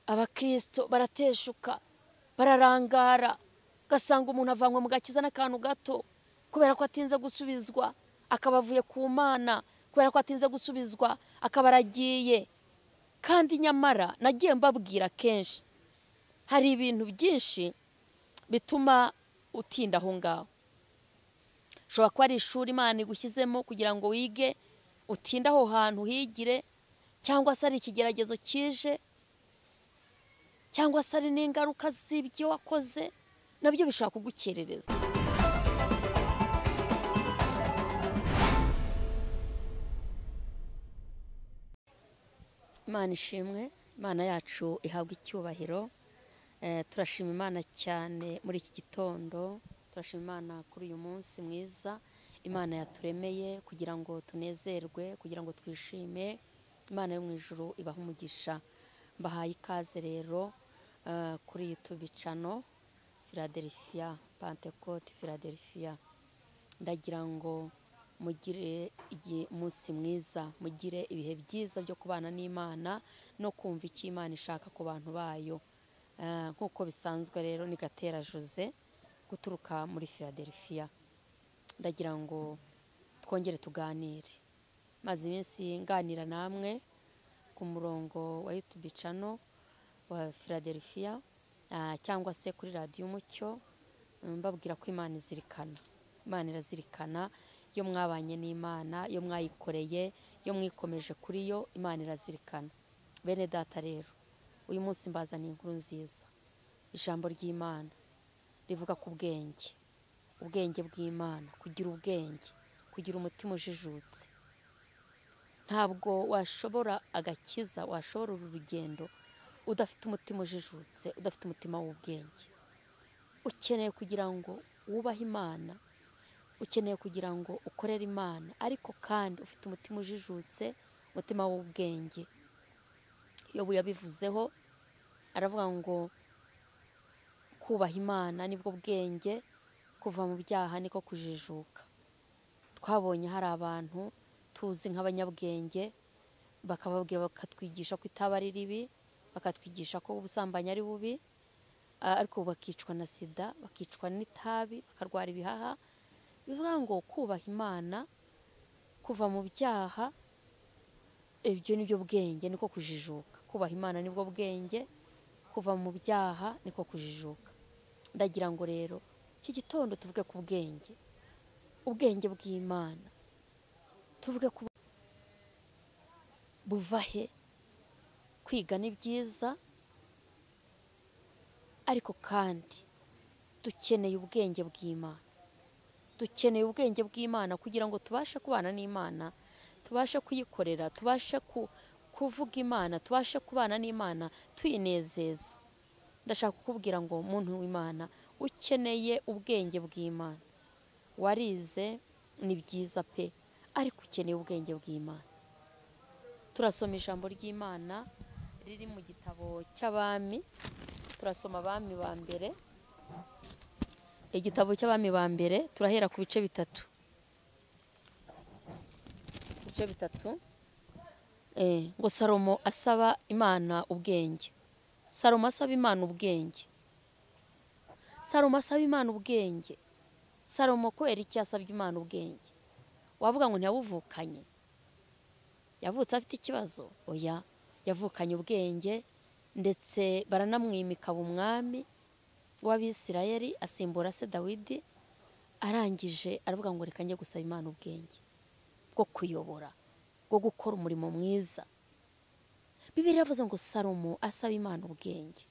abakristo barateshuka bararangara gasanga umuntu avanywe mu gakiza n'akantu gato kubera ko atinze gusubizwa akabavuye ku Mana kubera ko atinze gusubizwa akabaragiye. Kandi nyamara nagiye mbabwira kenshi hari ibintu byinshi bituma utinda aho ngaho. Shobora kuba ari ishuri Imana igushyizemo kugira ngo wige utinda aho hantu higire, cyangwa se ari ikigeragezo kije, cyangwa se ari n'ingaruka z'ibyo wakoze, nabyo bishaka kugukerereza. Imana ishimwe, Imana yacu ihabwa icyubahiro. Turashima Imana cyane muri iki gitondo, turashima Imana kuri uyu munsi mwiza Imana yaturemeye kugira ngo tunezerwe, kugira ngo twishime. Imana yo mu ijuru ibaha umugisha. Mbahaye ikaze rero kuri YouTube channel Philadelifia, Pentecote Philadelifia. Ndagira ngo mugire umunsi mwiza, mugire ibihe byiza byo kubana n'Imana no kumva icyo Imana ishaka ku bantu bayo. Nkuko bisanzwe rero ni Gatera Jose guturuka muri Philadelifia. Ndagira ngo twongere tuganire. Maze iminsi nganira namwe ku murongo wa YouTube channel wa Philadelifia cyangwa se kuri radio Umucyo, mbabwira ko Imana izirikana. Imana irazirikana yo mwabanye n'Imana, yo mwayikoreye, yo mwikomeje kuri yo, Imana irazirikana. Bene data rero, uyu munsi mbazaniye inkuru nziza. Ijambo ry'Imana rivuga ku bwenge, ubwenge bw'Imana, kugira ubwenge, kugira umutima ujijutse. Ntabwo washobora agakiza, washobora uru rugendo udafite umutima ujijutse, udafite umutima w'ubwenge. Ukeneye kugira ngo wubahe Imana, ukeneye kugira ngo ukorere Imana, ariko kandi ufite umutima ujijutse, umutima w'ubwenge. Yobu yabivuzeho aravuga ngo kubaha Imana nibwo bwenge, kuva mu byaha niko kujijuka. Twabonye hari abantu tuzi nk'abanyabwenge bakababwira, bakatwigisha ko itaba ari ribi, bakatwigisha ko ubusambanyi ari bubi, ariko bakicwa na sida, bakicwa n'itabi, bakarwara ibihaha. Bivuga ngo kubaha Imana, kuva mu byaha, ibyo nibyo bwenge, niko kujijuka. Kubaha Imana nibwo bwenge, kuva mu byaha niko kujijuka. Ndagira ngo rero iki gitondo tuvuge ku bwenge, ubwenge bw'Imana. Tuvuge ku buva he. Kwiga ni byiza, ariko kandi dukeneye ubwenge bw'Imana. Dukeneye ubwenge bw'Imana kugira ngo tubashe kubana n'Imana, tubashe kuyikorera, tubashe kuvuga Imana, tubashe kubana n'Imana tuyinezeza. Ndashaka kukubwira ngo muntu w'Imana ukeneye ubwenge bw'Imana. Warize ni byiza pe, ariko ukeneye ubwenge bw'Imana. Turasoma ijambo ry'Imana riri mu gitabo cy'Abami. Turasoma Abami ba mbere, igitabo cy'Abami ba mbere, turahera ku bice bitatu. Ngo Salomo asaba Imana ubwenge. Salomo asaba Imana ubwenge. Salomo asaba Imana ubwenge. Salomo kubera iki yasabye Imana ubwenge? Wavuga ngo ntiyabuvukanye? Yavutse afite ikibazo? Oya, yavukanye ubwenge, ndetse baranamwimika umwami w'Abisirayeli asimbura se Dawidi. Arangije aravuga ngo reka njye gusaba Imana ubwenge bwo kuyobora, bwo gukora umurimo mwiza. Bibiliya yavuze ngo Salomo asaba Imana ubwenge.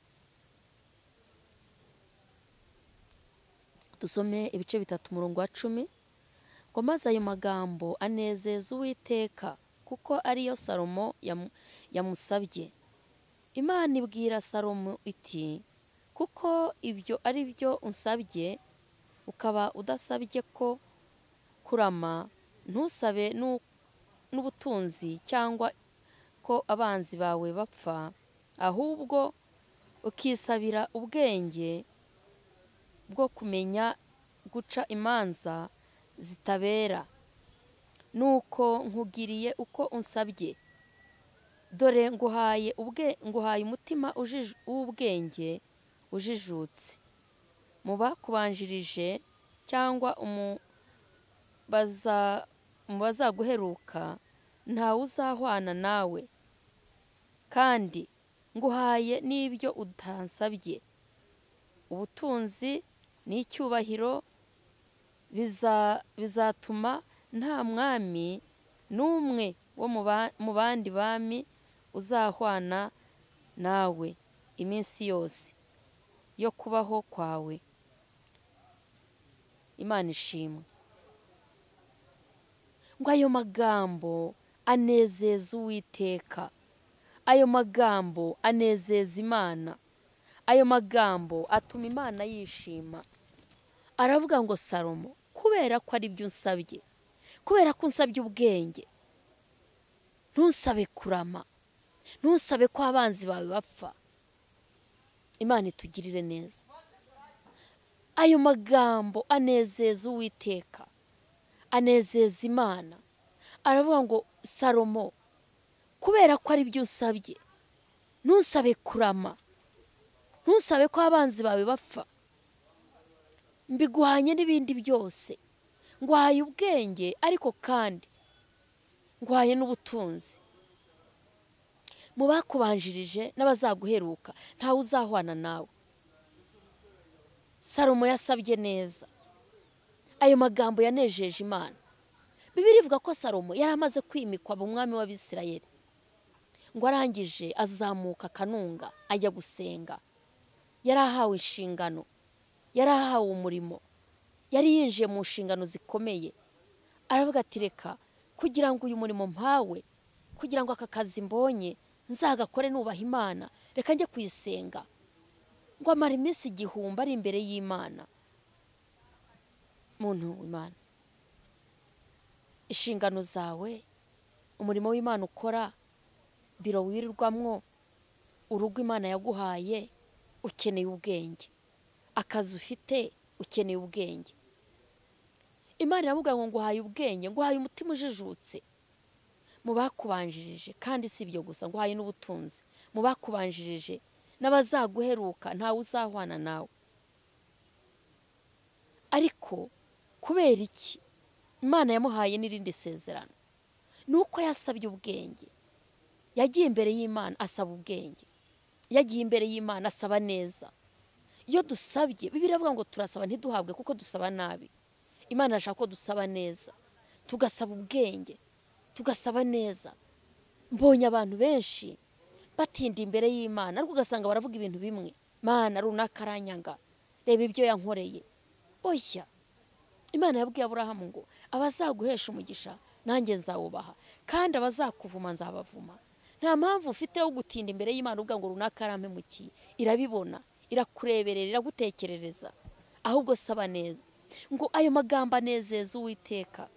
Dusome ibice bitatu umurongo wa 10. Ngo maze ayo magambo anezeza Uwiteka, kuko ariyo Salomo yamusabye. Imana ibwira Salomo iti, kuko ibyo ari byo unsabye, ukaba udasabye ko kurama, ntusabe n'ubutunzi cyangwa ko abanzi bawe bapfa, ahubwo ukisabira ubwenge bwo kumenya guca imanza zitabera. Nuko nkugiriye uko unsabye. dore nguhaye umutima w'ubwenge ujijutse. Mu bakubanjirije cyangwa mu bazaguheruka ntawe uzahwana nawe, kandi nguhaye n'ibyo utansabye, ubutunzi n'icyubahiro bizatuma nta mwami n'umwe wo mu bandi bami uzahwana nawe iminsi yose yo kubaho kwawe. Imana ishimwe. Ngo ayo magambo anezeza Uwiteka, ayo magambo anezeza Imana, ayo magambo atuma Imana yishima. Aravuga ngo Salomo, kubera ko ari byo unsabye, kubera ko unsabye ubwenge, ntusabe kurama, ntusabe ko abanzi bawe bapfa. Imana itugirire neza. Ayo magambo anezeza Uwiteka, anezeza Imana. Aravuga ngo Salomo, kubera ko ari byo unsabye, ntusabe kurama, ntusabe ko abanzi bawe bapfa, mbiguhanye n'ibindi byose. Nguhaye ubwenge, ariko kandi nguhaye n'ubutunzi. Mu bakubanjirije n'abazaguheruka ntawe uzahwana nawe. Salomo yasabye neza. Ayo magambo yanejeje Imana. Bibiliya ivuga ko Salomo yari amaze kwimikwa umwami w'Abisirayeli, ngo arangije azamuka Kanunga ajya gusenga. Yari ahawe inshingano, yari ahawe umurimo, yari yinjiye mu nshingano zikomeye. Aravuga ati reka kugira ngo uyu murimo mpawe, kugira ngo aka kazi mbonye nzagakore nubaha Imana, reka njye kuyisenga. Ngo amara iminsi 1000 ari imbere y'Imana. Muntu w'Imana, inshingano zawe, umurimo w'Imana ukora, biro wirirwamwo, urugo Imana yaguhaye, ukeneye ubwenge. Akazi ufite ukeneye ubwenge. Imana iravuga ngo nguhaye ubwenge, nguhaye umutima ujijutse. Mu bakubanjirije, kandi si ibyo gusa, nguhaye n'ubutunzi. Mu bakubanjirije n'abazaguheruka ntawe uzahwana nawe. Ariko kubera iki Imana yamuhaye n'irindi sezerano? Nuko yasabye ubwenge. Yagiye imbere y'Imana asaba ubwenge, yagiye imbere y'Imana asaba neza. Iyo dusabye, Bibiliya ivuga ngo turasaba ntiduhabwe kuko dusaba nabi. Imana irashaka ko dusaba neza, tugasaba ubwenge, tugasaba neza. Mbonye abantu benshi batinda imbere y'Imana, ariko ugasanga baravuga ibintu bimwe. Mana runaka aranyanga, reba ibyo yankoreye. Oya, Imana yabwiye Aburahamu ngo abazaguhesha umugisha nanjye nzawubaha, kandi abazakuvuma nzabavuma. Nta mpamvu ufite yo gutinda imbere y'Imana uvuga ngo runaka arampemukiye. Irabibona, irakureberera, iragutekerereza. Ahubwo saba neza. Ngo ayo magambo anezeza Uwiteka,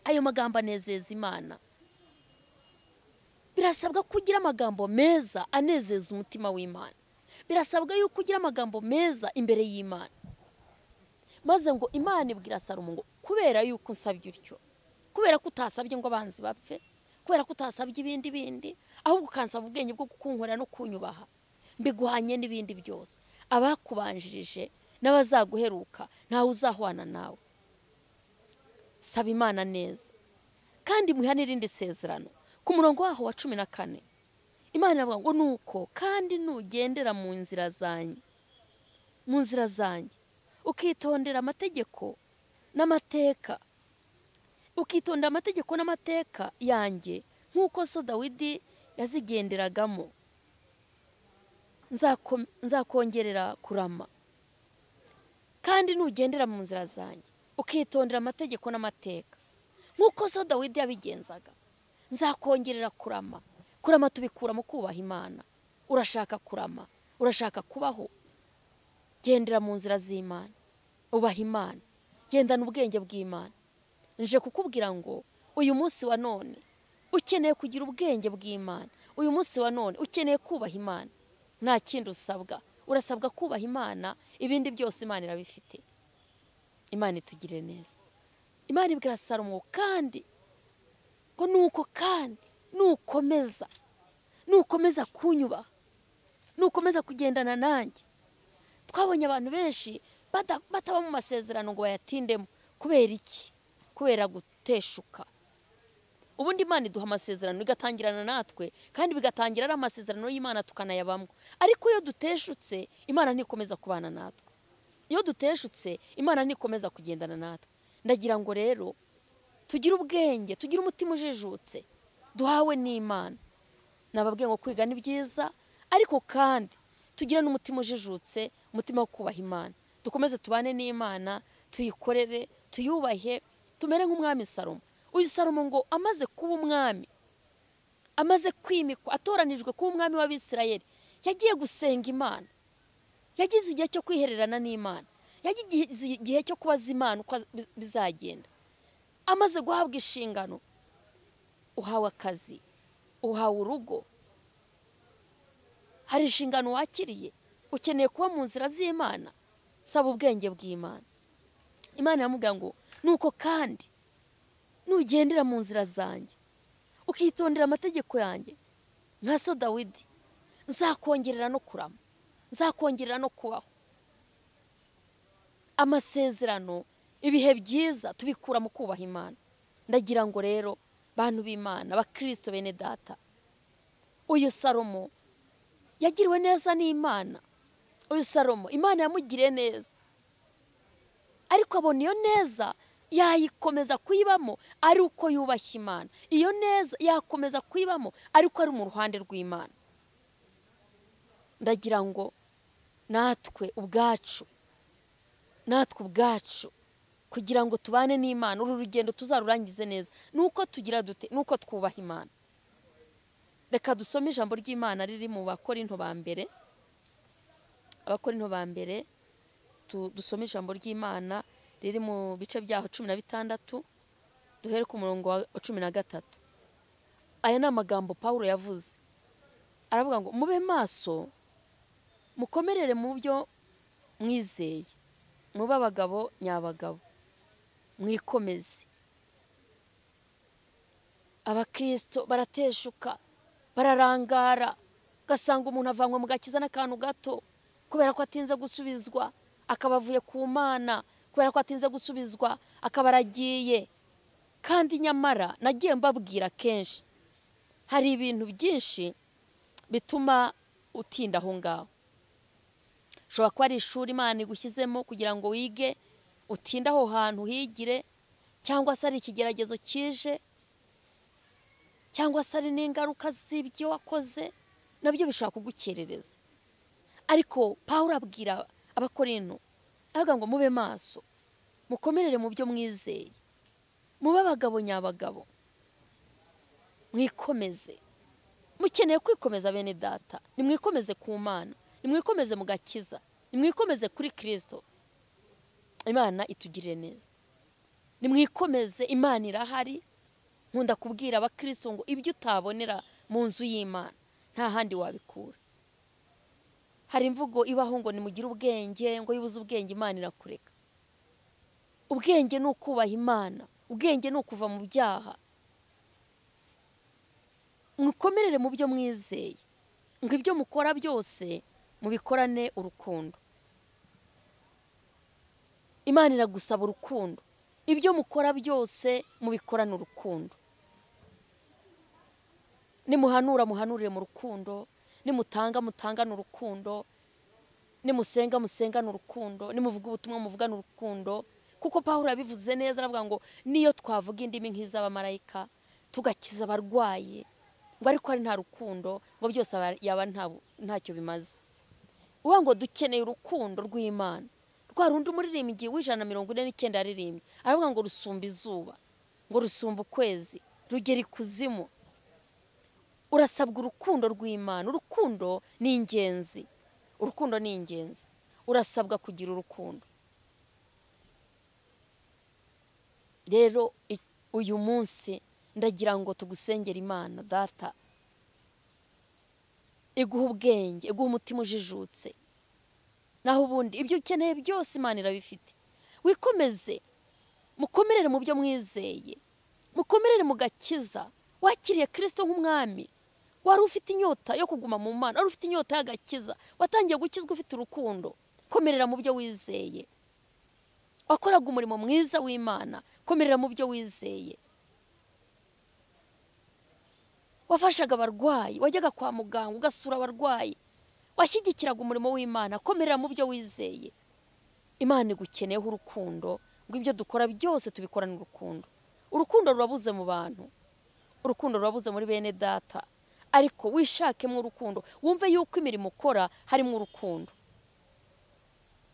ayo magambo anezeza Imana. Birasabwa kugira amagambo meza anezeza umutima w'Imana. Birasabwa yuko ugira amagambo meza imbere y'Imana. Maze ngo Imana ibwira Salomo ngo kubera yuko unsabye utyo, kubera ko utasabye ngo abanzi bapfe, kubera ko utasabye ibindi, ahubwo ukansaba ubwenge bwo kukunkorera no kunyubaha, mbiguhanye n'ibindi byose. Abakubanjirije n'abazaguheruka ntawe uzahwana nawe. Saba Imana neza, kandi muha n'irindi sezerano. Ku murongo waho wa 14 Imana iravuga ngo nuko kandi nugendera mu nzira zanjye, ukitondera amategeko n'amateka, ukitondera amategeko n'amateka yanjye nk'uko so Dawidi yazigenderagamo, nzakongerera kurama. Kandi nugendera mu nzira zanjye, ukitondera amategeko n'amateka nk'uko so Dawidi yabigenzaga, nzakongerera kurama. Kurama tubikura mu kubaha Imana. Urashaka kurama, urashaka kubaho, gendera mu nzira z'Imana, ubaha Imana, gendana ubwenge bw'Imana. Nje kukubwira ngo uyu munsi wa none ukeneye kugira ubwenge bw'Imana. Uyu munsi wa none ukeneye kubaha Imana. Nta kindi usabwa, urasabwa kubaha Imana, ibindi byose Imana irabifite. Imana itugirire neza. Imana ibwira Salomo kandi ngo nuko kandi nukomeza nukomeza kunyubaha, nukomeza kugendana nanjye. Twabonye abantu benshi bataba mu masezerano ngo bayatindemo. Kubera iki? Kubera guteshuka. Ubundi Imana iduha amasezerano igatangirana natwe, kandi bigatangira ari amasezerano y'Imana tukanayabamwo. Ariko iyo duteshutse, Imana ntikomeza kubana natwe. Iyo duteshutse, Imana ntikomeza kugendana natwe. Ndagira ngo rero tugire ubwenge, tugire umutima ujijutse duhawe n'Imana. Nababwiye ngo kwiga ni byiza, ariko kandi tugire n'umutima ujijutse, umutima wo kubaha Imana. Dukomeze tubane n'Imana, tuyikorere, tuyubahe, tumere nk'umwami Salomo. Uyu Salomo ngo amaze kuba umwami, amaze kwimikwa, atoranijwe kuba umwami w'Abisirayeli, yagiye gusenga Imana. Yagize igihe cyo kwihererana n'Imana. Yagize igihe cyo kubaza Imana uko bizagenda. Amaze guhabwa inshingano, uhawe akazi, uhawe urugo, hari inshingano wakiriye, ukeneye kuba mu nzira z'Imana, saba ubwenge bw'Imana. Imana yamubwira ngo nuko kandi nugendera mu nzira zanjye, ukitondera amategeko yanjye, nka so Dawidi, nzakongerera no kurama, nzakongerera no kubaho. Amasezerano, ibihe byiza tubikura mu kubaha Imana. Ndagira ngo rero bantu b'Imana, bakristo bene data, uyu Salomo yagiriwe neza n'Imana. Uyu Salomo Imana yamugiriye neza, ariko abona iyo neza yayikomeza kuyibamo ari uko yubashye Imana. Iyo neza yakomeza kuyibamo ariko ari mu ruhande rw'Imana. Ndagira ngo natwe ubwacu kugira ngo tubane n'Imana, uru rugendo tuzarurangize neza, nuko tugira dute, nuko twubaha Imana. Reka dusome ijambo ry'Imana riri mu Bakorinto ba mbere. Abakorinto ba mbere, dusome ijambo ry'Imana riri mu bice byaho 16, duhere ku murongo wa 13. Aya ni amagambo Paulo yavuze. Aravuga ngo mube maso, mukomerere mu byo mwizeye, mube abagabo nyabagabo, mwikomeze. Abakristo barateshuka, bararangara, gasanga umuntu avanywe mu gakiza n'akantu gato kubera ko atinze gusubizwa, akabavuye ku Mana kubera ko atinze gusubizwa, akabaragiye. Kandi nyamara nagiye mbabwira kenshi, hari ibintu byinshi bituma utinda aho ngaho. Shobora kuba ari ishuri Imana igushyizemo kugira ngo wige, utinde aho hantu higire, cyangwa se ari ikigeragezo kije, cyangwa se ari n'ingaruka z'ibyo wakoze, nabyo bishobora kugukerereza. Ariko Paulo abwira Abakorinto, avuga ngo mube maso, mukomerere mu byo mwizeye, mube abagabo nyabagabo, mwikomeze. Mukeneye kwikomeza bene data, nimwikomeze ku Mana, nimwikomeze mu gakiza, nimwikomeze kuri Kristo. Imana itugirire neza. Nimwikomeze, Imana irahari. Nkunda kubwira abakristo ngo ibyo utabonera mu nzu y'Imana nta handi wabikura. Hari imvugo ibaho ngo nimugire ubwenge, ngo yibuze ubwenge Imana irakureka. Ubwenge ni ukubaha Imana, ubwenge ni ukuva mu byaha. Mukomerere mu byo mwizeye, ngo ibyo mukora byose mubikorane urukundo. Imana iragusaba urukundo, ibyo mukora byose mubikorane urukundo. Nimuhanura muhanurire mu rukundo, nimutanga mutangane urukundo, nimusenga musengane urukundo, nimuvuga ubutumwa muvugane urukundo. Kuko Paulo yabivuze neza, aravuga ngo niyo twavuga indimi nk'iz'abamarayika, tugakiza abarwayi, ngo ariko ari nta rukundo, ngo byose yaba ntacyo bimaze. Uvuga ngo dukeneye urukundo rw'Imana. Rwa rundi umuririmbyi w'149 yaririmbye, aravuga ngo rusumba izuba, ngo rusumba ukwezi, rugera ikuzimu. Urasabwa urukundo rw'Imana. Urukundo ni ingenzi, urukundo ni ingenzi. Urasabwa kugira urukundo. Rero uyu munsi ndagira ngo tugusengera Imana data, iguha ubwenge, iguha umutima ujijutse. Naho ubundi ibyo ukeneye byose Imana irabifite. Wikomeze, mukomerere mu byo mwizeye, mukomerere mu gakiza. Wakiriye Kristo nk'umwami, wari ufite inyota yo kuguma mu Mana, wari ufite inyota y'agakiza, watangiye gukizwa ufite urukundo, komerera mu byo wizeye. Wakoraga umurimo mwiza w'Imana, komerera mu byo wizeye. Wafashaga abarwayi, wajyaga kwa muganga ugasura abarwayi, washyigikiraga umurimo w'Imana, komerera mu byo wizeye. Imana igukeneyeho urukundo, ngo ibyo dukora byose tubikorane urukundo. Urukundo rurabuze mu bantu, urukundo rurabuze muri bene data, ariko wishakemo urukundo, wumve yuko imirimo ukora harimo urukundo.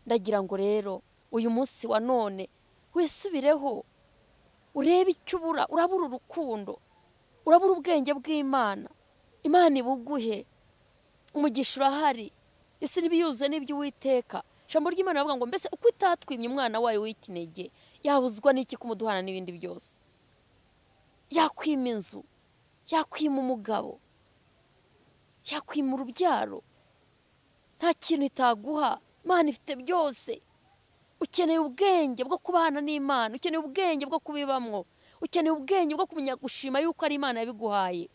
Ndagira ngo rero uyu munsi wa none wisubireho, urebe icyo ubura, urabura urukundo, urabura ubwenge bw'Imana. Imana ibuguhe, umugisha urahari, isi n'ibiyuzuye n'ibyo Uwiteka. Ijambo ry'Imana rivuga ngo mbese uko itatwimye umwana wayo w'ikinege, yabuzwa n'iki kumuduhana n'ibindi byose? Yakwima inzu, yakwima umugabo, yakwima urubyaro, nta kintu itaguha. Imana ifite byose. Ukeneye ubwenge bwo kubana n'Imana, ukeneye ubwenge bwo kubibamwo, ukeneye ubwenge bwo kumenya gushima yuko ari Imana yabiguhaye,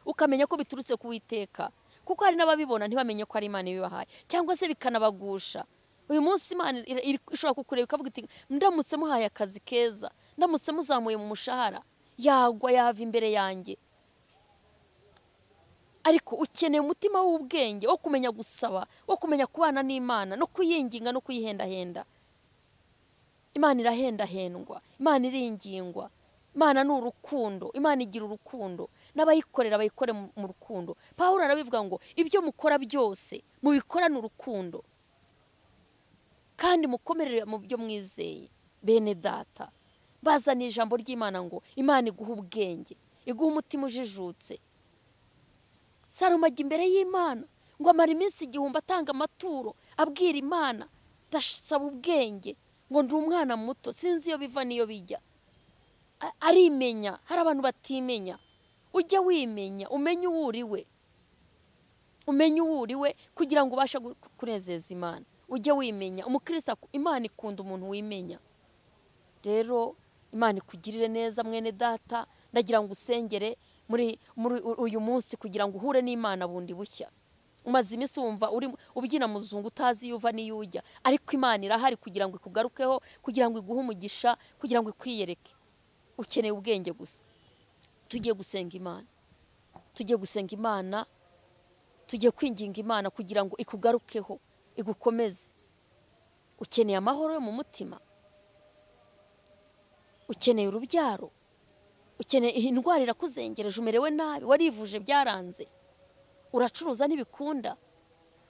ukamenya ko biturutse ku Uwiteka, kuko hari n'ababibona ntibamenye ko ari Imana ibibahaye, cyangwa se bikanabagusha. Uyu munsi Imana ishobora kukureba ikavuga iti ndamutse muhaye akazi keza, ndamutse muzamuye mu mushahara, yagwa yava imbere yanjye. Ariko ukeneye umutima w'ubwenge wo kumenya gusaba, wo kumenya kubana n'Imana no kuyinginga no kuyihendahenda. Imana irahendahendwa, Imana iringingwa. Imana ni urukundo, Imana igira urukundo, n'abayikorera bayikore mu rukundo. Pawulo arabivuga ngo ibyo mukora byose mubikorane urukundo, kandi mukomerere mu byo mwizeye. Bene data, bazana ijambo ry'Imana ngo Imana iguha ubwenge, iguha umutima ujijutse. Salomo ajya imbere y'Imana ngo amara iminsi 1000 atanga amaturo, abwira Imana ndasaba ubwenge, ngo ndi umwana muto sinzi iyo biva niyo bijya. Arimenya. Hari abantu batimenya. Ujya wimenya, umenye uwo uriwe, umenye uwo uriwe kugira ngo ubashe kunezeza Imana. Ujye wimenya. Umukristo, Imana ikunda umuntu wimenya. Rero Imana ikugirire neza mwene data. Ndagira ngo usengere muri uyu munsi kugira ngo uhure n'Imana bundi bushya. Umaze iminsi wumva uri ubyina muzungu utazi yuva niyo ujya, ariko Imana irahari kugira ngo ikugarukeho, kugira ngo iguhe umugisha, kugira ngo ikwiyereke. Ukeneye ubwenge gusa. Tugiye gusenga Imana, tugiye gusenga Imana, tugiye kwinginga Imana kugira ngo ikugarukeho, igukomeze. Ukeneye amahoro yo mu mutima, ukeneye urubyaro, ukeneye indwara irakuzengereje, umerewe nabi, warivuje byaranze, uracuruza ntibikunda,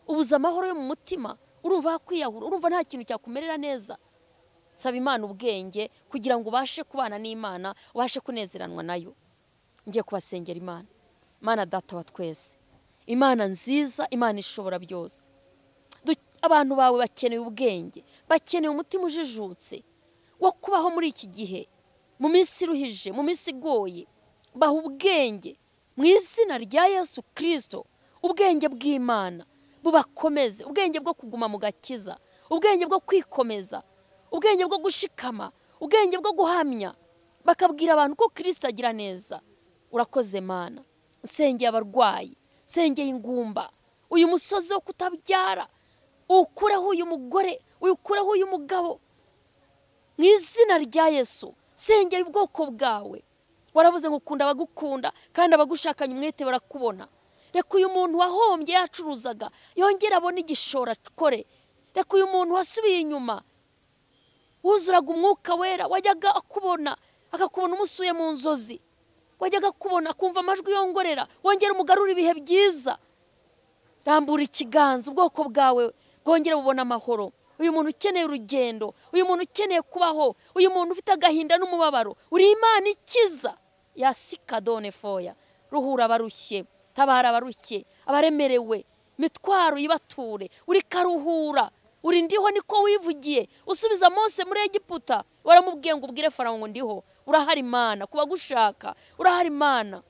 ubuza amahoro yo mu mutima, urumva kwiyahura, urumva nta kintu cyakumerera neza. Saba Imana ubwenge kugira ngo ubashe kubana n'Imana, ubashe kunezeranwa nayo. Ngiye kubasengera Imana. Mana data wa twese, Imana nziza, Imana ishobora byose. Abantu bawe bakeneye ubwenge, bakeneye umutima ujijutse wo kubaho muri iki gihe, mu minsi iruhije, mu minsi igoye. Baha ubwenge mu izina rya Yesu Kristo, ubwenge bw'Imana bubakomeze, ubwenge bwo kuguma mu gakiza, ubwenge bwo kwikomeza, ubwenge bwo gushikama, ubwenge bwo guhamya, bakabwira abantu ko Kristo agira neza. Urakoze Mana. Nsengeye abarwayi, nsengeye ingumba, uyu musozi wo kutabyara ukureho uyu mugore, ukureho uyu mugabo mu izina rya Yesu. Nsengeye ubwoko bwawe, waravuze ngo ukunda abagukunda kandi abagushakanye umwete barakubona. Reka uyu muntu wahombye yacuruzaga yongera abone igishoro akore. Reka uyu muntu wasubiye inyuma wuzuraga umwuka wera, wajyaga akubona akakubona umusuye mu nzozi, wajyaga kubona kumva amajwi yongorera, wongera umugarura ibihe byiza. Rambura ikiganza, ubwoko bwawe bwongera bubona amahoro. Uyu muntu ukeneye urugendo, uyu muntu ukeneye kubaho, uyu muntu ufite agahinda n'umubabaro, uri Imana ikiza. Yasikadone foya, ruhura abarushye, tabara abarushye, abaremerewe, mitwaro yibature, uri karuhura. Uri ndiho niko wivugiye, usubiza Mose muri Egiputa, waramubwiye ngo ubwire Farawo ngo ndiho. Urahari Imana kubagushaka, urahari Imana.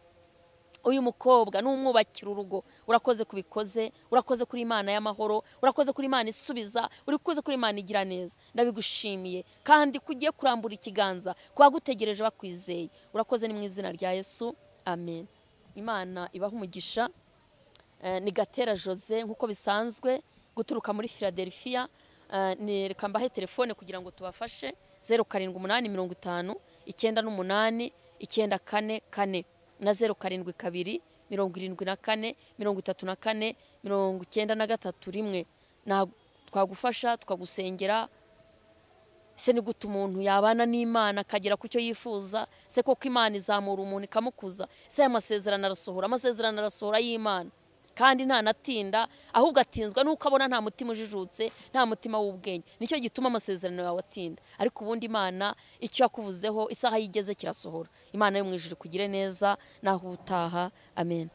Uyu mukobwa n'umwubakira urugo, urakoze kubikoze, urakoze kuri Imana y'amahoro, urakoze kuri Imana isubiza, urakoze kuri Imana igira neza. Ndabigushimiye kandi kugiye kurambura ikiganza, kubagutegereje bakwizeye. Urakoze ni mu izina rya Yesu. Amen. Imana ibaha umugisha. Ni Gatera Jose nkuko bisanzwe guturuka muri Philadelifia. Reka mbahe telefone kugira ngo tubafashe 0785 98 944 na 0722 74 34 93 na twagufasha tukagusengera. Se ni gute umuntu yabana n'Imana akagera ku cyo yifuza? Se koko Imana izamura umuntu ikamukuza? Se amasezerano arasohora y'Imana kandi nta natinda, ahubwo atinzwa nuko abona nta mutima ujijutse, nta mutima w'ubwenge. Nicyo gituma amasezerano yawe atinda. Ariko ubundi Imana icyo yakuvuzeho isaha yigeze kirasohora. Imana yo mu ijuru kugire neza naho utaha. Amen.